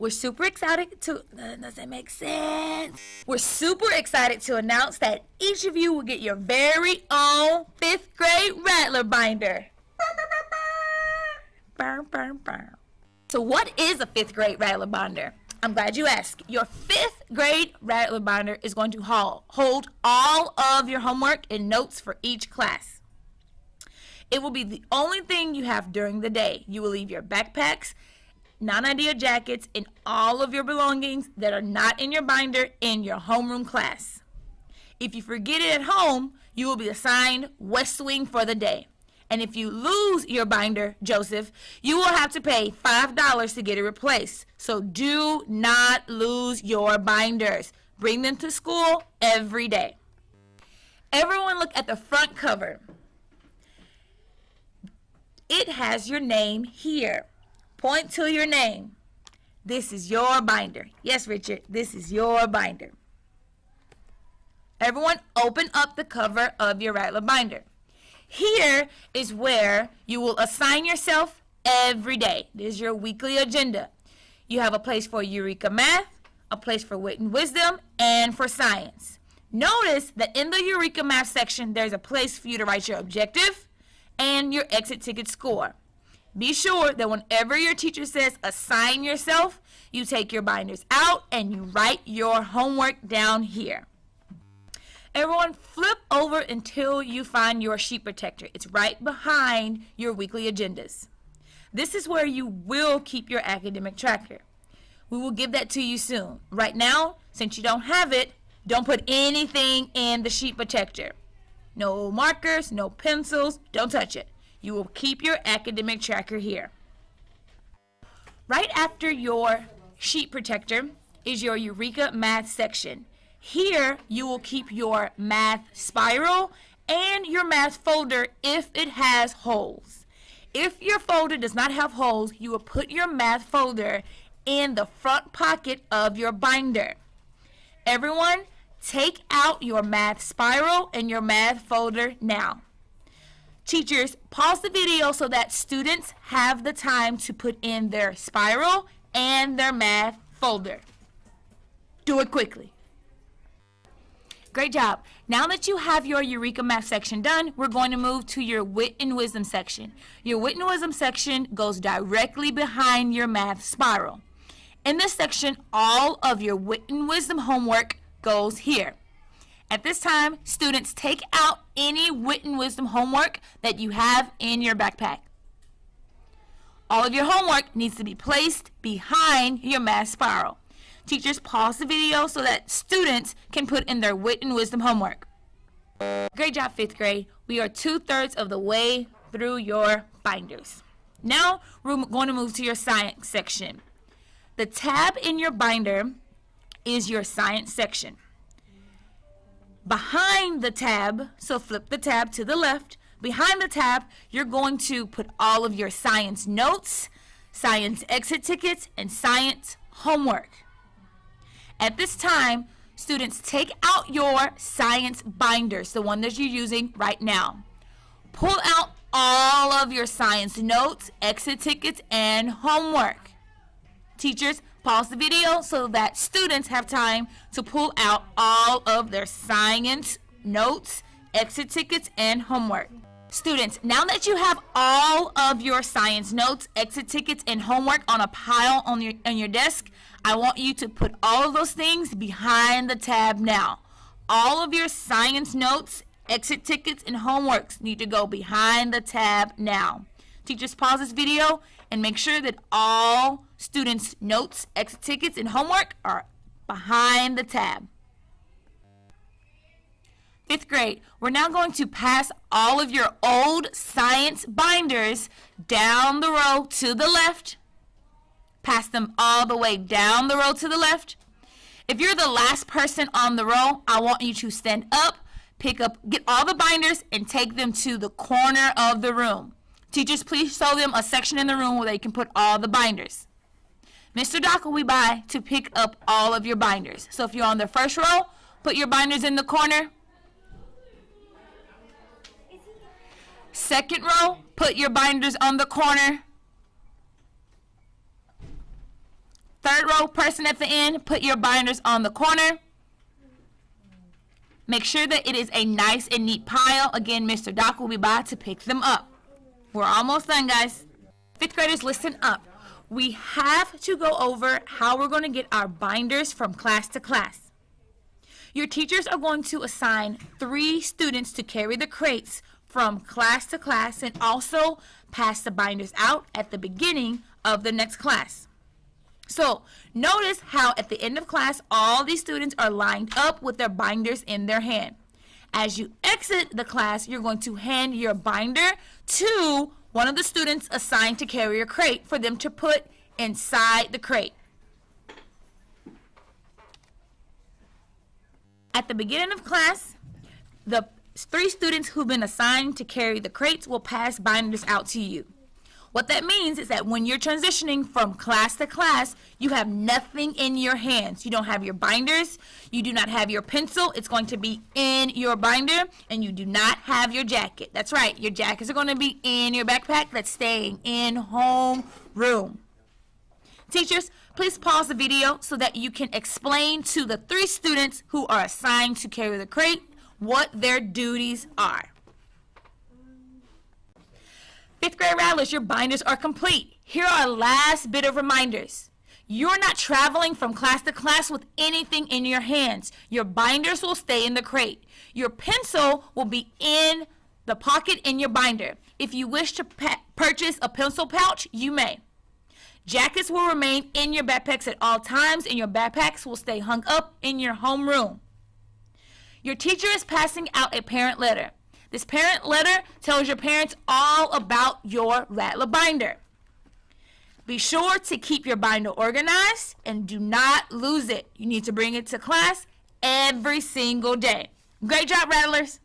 We're super excited to, does that make sense? We're super excited to announce that each of you will get your very own 5th grade Rattler binder. So what is a 5th grade Rattler binder? I'm glad you asked. Your 5th grade Rattler binder is going to hold all of your homework and notes for each class. It will be the only thing you have during the day. You will leave your backpacks, non-idea jackets, and all of your belongings that are not in your binder in your homeroom class. If you forget it at home, you will be assigned West Wing for the day. And if you lose your binder, Joseph, you will have to pay $5 to get it replaced. So do not lose your binders. Bring them to school every day. Everyone look at the front cover. It has your name here. Point to your name. This is your binder. Yes, Richard, this is your binder. Everyone open up the cover of your Rattler binder. Here is where you will assign yourself every day. This is your weekly agenda. You have a place for Eureka Math, a place for Wit and Wisdom, and for Science. Notice that in the Eureka Math section, there's a place for you to write your objective and your exit ticket score. Be sure that whenever your teacher says assign yourself, you take your binders out and you write your homework down here. Everyone flip over until you find your sheet protector. It's right behind your weekly agendas. This is where you will keep your academic tracker. We will give that to you soon. Right now, since you don't have it, don't put anything in the sheet protector. No markers, no pencils, don't touch it. You will keep your academic tracker here. Right after your sheet protector is your Eureka Math section. Here, you will keep your math spiral and your math folder if it has holes. If your folder does not have holes, you will put your math folder in the front pocket of your binder. Everyone, take out your math spiral and your math folder now. Teachers, pause the video so that students have the time to put in their spiral and their math folder. Do it quickly. Great job. Now that you have your Eureka Math section done, we're going to move to your Wit and Wisdom section. Your Wit and Wisdom section goes directly behind your math spiral. In this section, all of your Wit and Wisdom homework goes here. At this time, students, take out any Wit and Wisdom homework that you have in your backpack. All of your homework needs to be placed behind your math spiral. Teachers, pause the video so that students can put in their Wit and Wisdom homework. Great job, 5th grade. We are 2/3 of the way through your binders. Now, we're going to move to your Science section. The tab in your binder is your Science section. Behind the tab, so flip the tab to the left, behind the tab, you're going to put all of your science notes, science exit tickets, and science homework. At this time, students, take out your science binders, the one that you're using right now. Pull out all of your science notes, exit tickets, and homework. Teachers, pause the video so that students have time to pull out all of their science notes, exit tickets, and homework. Students, now that you have all of your science notes, exit tickets, and homework on a pile on your desk, I want you to put all of those things behind the tab now. All of your science notes, exit tickets, and homeworks need to go behind the tab now. Teachers, pause this video and make sure that all students' notes, exit tickets, and homework are behind the tab. 5th grade, we're now going to pass all of your old science binders down the row to the left. Pass them all the way down the row to the left. If you're the last person on the row, I want you to stand up, get all the binders, and take them to the corner of the room. Teachers, please show them a section in the room where they can put all the binders. Mr. Doc will be by to pick up all of your binders. So if you're on the first row, put your binders in the corner. Second row, put your binders on the corner. third row person at the end, put your binders on the corner. Make sure that it is a nice and neat pile. Again, Mr. Doc will be by to pick them up. We're almost done, guys. Fifth graders, listen up. We have to go over how we're going to get our binders from class to class. Your teachers are going to assign 3 students to carry the crates from class to class and also pass the binders out at the beginning of the next class. So notice how at the end of class, all these students are lined up with their binders in their hand. As you exit the class, you're going to hand your binder to one of the students assigned to carry your crate for them to put inside the crate. At the beginning of class, the 3 students who've been assigned to carry the crates will pass binders out to you. What that means is that when you're transitioning from class to class, you have nothing in your hands. You don't have your binders. You do not have your pencil. It's going to be in your binder. And you do not have your jacket. That's right. Your jackets are going to be in your backpack that's staying in homeroom. Teachers, please pause the video so that you can explain to the 3 students who are assigned to carry the crate what their duties are. 5th grade Rattlers, your binders are complete. Here are our last bit of reminders. You're not traveling from class to class with anything in your hands. Your binders will stay in the crate. Your pencil will be in the pocket in your binder. If you wish to purchase a pencil pouch, you may. Jackets will remain in your backpacks at all times, and your backpacks will stay hung up in your homeroom. Your teacher is passing out a parent letter. This parent letter tells your parents all about your Rattler binder. Be sure to keep your binder organized and do not lose it. You need to bring it to class every single day. Great job, Rattlers!